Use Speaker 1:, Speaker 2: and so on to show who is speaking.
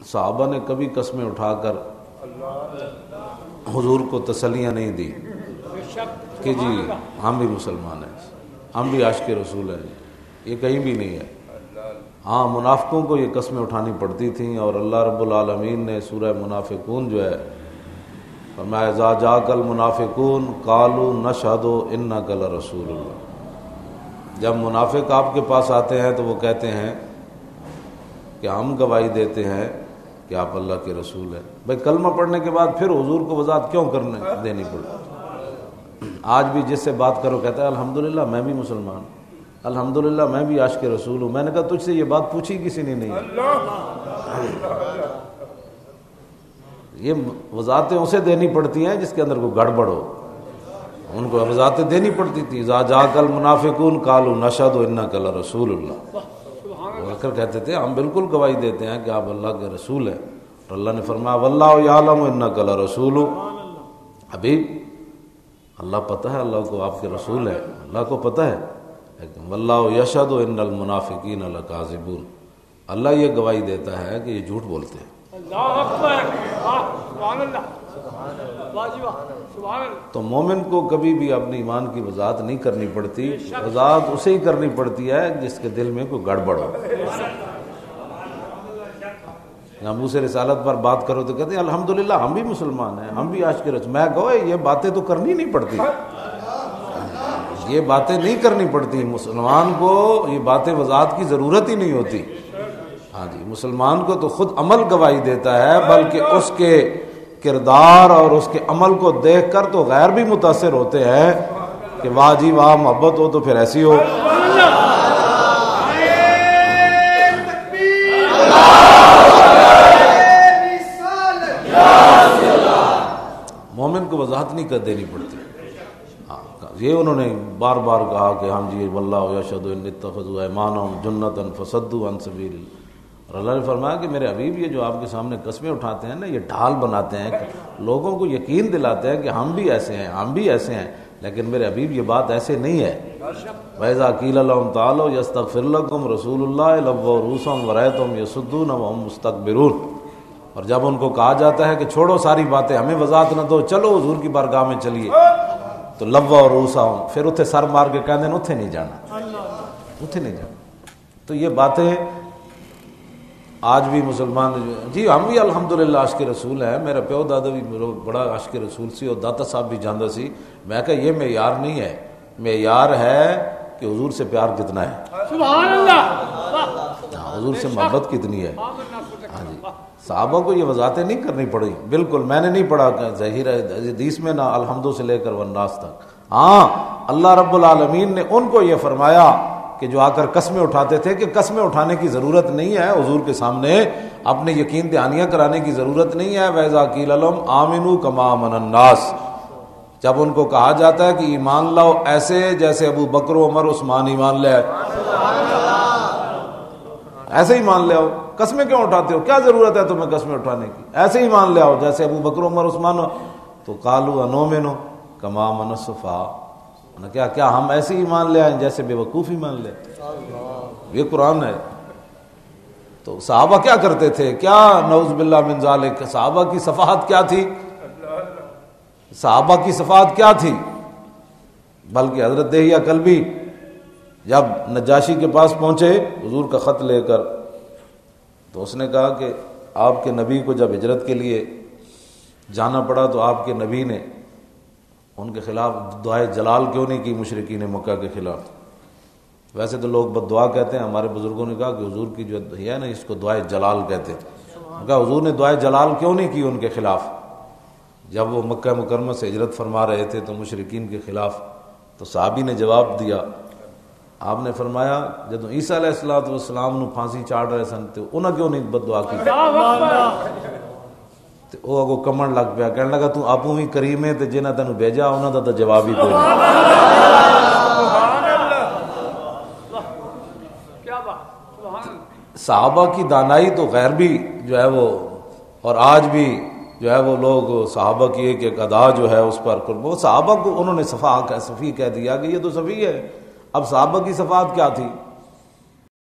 Speaker 1: صحابہ نے کبھی قسمیں اٹھا کر حضور کو تسلیاں نہیں دی کہ جی ہم بھی مسلمان ہیں، ہم بھی عاشق رسول ہیں، یہ کہیں بھی نہیں ہے۔ ہاں منافقوں کو یہ قسمیں اٹھانی پڑتی تھیں، اور اللہ رب العالمین نے سورہ منافقون جو ہے فرمایا اذا جاءک المنافقون قالوا نشہد انک لرسول اللہ، جب منافق آپ کے پاس آتے ہیں تو وہ کہتے ہیں کہ ہم گواہی دیتے ہیں کہ آپ اللہ کے رسول ہیں۔ بھائی کلمہ پڑھنے کے بعد پھر حضور کو وضاحت کیوں دینی پڑتی؟ آج بھی جس سے بات کرو کہتا ہے الحمدللہ میں بھی مسلمان، الحمدللہ میں بھی عاشق رسول ہوں۔ میں نے کہا تجھ سے یہ بات پوچھی کسی نے نہیں۔ یہ وضاحتیں اسے دینی پڑتی ہیں جس کے اندر کوئی گڑبڑ ہو، ان کو وضاحتیں دینی پڑتی تھی۔ اذا جاءک المنافقون قالوا نشہد انک لرسول اللہ، وہ کر کہتے تھے ہم بالکل گواہی دیتے ہیں کہ آپ اللہ کے رسول ہیں، اور اللہ نے فرمایا واللہ یعلم انک لرسول، حبیب اللہ پتہ ہے، اللہ کو آپ کے رسول ہے، اللہ کو پتہ ہے، لیکن واللہ یشہد ان المنافقین لکاذبون، اللہ یہ گواہی دیتا ہے کہ یہ جھوٹ بولتے ہیں۔
Speaker 2: اللہ اکبر، سبحان اللہ، سبحان اللہ۔
Speaker 1: تو مومن کو کبھی بھی اپنے ایمان کی وضاحت نہیں کرنی پڑتی، وضاحت اسے ہی کرنی پڑتی ہے جس کے دل میں کوئی گڑبڑ ہو۔ ابو سے رسالت پر بات کرو تو کہتے ہیں الحمدللہ ہم بھی مسلمان ہیں، ہم بھی عاشق رسول۔ میں کہو یہ باتیں تو کرنی نہیں پڑتی، یہ باتیں نہیں کرنی پڑتی، مسلمان کو یہ باتیں وضاحت کی ضرورت ہی نہیں ہوتی۔ ہاں جی، مسلمان کو تو خود عمل گواہی دیتا ہے، بلکہ اس کے کردار اور اس کے عمل کو دیکھ کر تو غیر بھی متاثر ہوتے ہیں کہ واہ جی واہ، محبت ہو تو پھر ایسی ہو۔ مومن کو وضاحت نہیں کر دینی پڑتی۔ یہ انہوں نے بار بار کہا کہ ہم جی واللہ یشہد ان اتخذوا ایمانہم جنۃ فصدوا عن سبیل اللہ، اور اللہ نے فرمایا کہ میرے حبیب یہ جو آپ کے سامنے قسمیں اٹھاتے ہیں نا، یہ ڈھال بناتے ہیں، لوگوں کو یقین دلاتے ہیں کہ ہم بھی ایسے ہیں، ہم بھی ایسے ہیں، لیکن میرے حبیب یہ بات ایسے نہیں ہے۔ وَإِذَا قِيلَ لَهُمْ تَعَالَوْا يَسْتَغْفِرْ لَكُمْ رَسُولُ اللَّهِ لَوَّوْا رُءُوسَهُمْ وَرَأَيْتَهُمْ يَصُدُّونَ وَهُمْ مُسْتَكْبِرُونَ، اور جب ان کو کہا جاتا ہے کہ چھوڑو ساری باتیں، ہمیں وضاحت نہ دو، چلو حضور کی بارگاہ میں چلیے، تو لَوَّوْا رُءُوسَهُمْ، پھر اتنے سر مار کے کہتے ہیں اتنے نہیں جانا، اتنے نہیں جانا۔ تو یہ باتیں آج بھی مسلمان جی ہم بھی الحمدللہ عاشق رسول ہیں، میرا پیو دادا بھی بڑا عاشق رسول سی، اور داتا صاحب بھی جاندہ سی۔ میں کہا یہ معیار نہیں ہے، معیار ہے کہ حضور سے پیار کتنا ہے،
Speaker 2: سبحان اللہ،
Speaker 1: حضور سے محبت کتنی ہے۔ ہاں جی، صحابہ کو یہ وضاحتیں نہیں کرنی پڑی، بالکل میں نے نہیں پڑھا ظاہر حدیث میں نہ الحمدو سے لے کر والناس تک۔ ہاں اللہ رب العالمین نے ان کو یہ فرمایا کہ جو آ کر قسمیں اٹھاتے تھے کہ قسمیں اٹھانے کی ضرورت نہیں ہے، حضور کے سامنے اپنے یقین دہانیاں کرانے کی ضرورت نہیں ہے۔ وَإِذَا قِيلَ لَهُمْ آمِنُوا كَمَا آمَنَ النَّاسُ، جب ان کو کہا جاتا ہے کہ ایمان لاؤ ایسے جیسے ابو بکر و عمر عثمان ایمان لے آئے، ایسے ایمان لے آؤ، قسمیں کیوں اٹھاتے ہو، کیا ضرورت ہے تمہیں قسمیں اٹھانے کی، ایسے ایمان لے آؤ جیسے ابو بکر عمر عثمان ہو۔ تو قالوا انؤمن كما آمن السفہاء، کیا ہم ایسے ایمان لے آئیں جیسے بے وقوف ایمان لے؟ یہ قرآن ہے۔ تو صحابہ کیا کرتے تھے، کیا نعوذ باللہ من ذالک، صحابہ کی صفحات کیا تھی، صحابہ کی صفحات کیا تھی؟ بلکہ حضرت دہیہ کلبی جب نجاشی کے پاس پہنچے حضور کا خط لے کر، تو اس نے کہا کہ آپ کے نبی کو جب ہجرت کے لیے جانا پڑا تو آپ کے نبی نے ان کے خلاف دعائے جلال کیوں نہیں کی مشرکین مکہ کے خلاف؟ ویسے تو لوگ بد دعا کہتے ہیں، ہمارے بزرگوں نے کہا کہ حضور کی جو ہے نا اس کو دعائے جلال کہتے ہیں۔ کہا حضور نے دعائے جلال کیوں نہیں کی ان کے خلاف؟ جب وہ مکہ مکرمہ سے ہجرت فرما رہے تھے تو مشرکین کے خلاف، تو صحابی نے جواب دیا، آپ نے فرمایا جب عیسیٰ علیہ السلام نو پھانسی چاڑ رہے سن تو انہاں کیوں نہیں بد دعا کی؟ تے او اگو کمن لگ پیا، کہنے لگا تو آپوں ہی کریم ہے تے جنہاں تینوں بھیجا انہاں دا تو جواب ہی کوئی نہیں۔ صحابہ کی دانائی تو غیر بھی جو ہے وہ، اور آج بھی جو ہے وہ لوگ صحابہ کی ایک ادا جو ہے اس پر وہ صحابہ کو انہوں نے صفی کہہ دیا کہ یہ تو صفی ہے۔ اب صحابہ کی صفات کیا تھی؟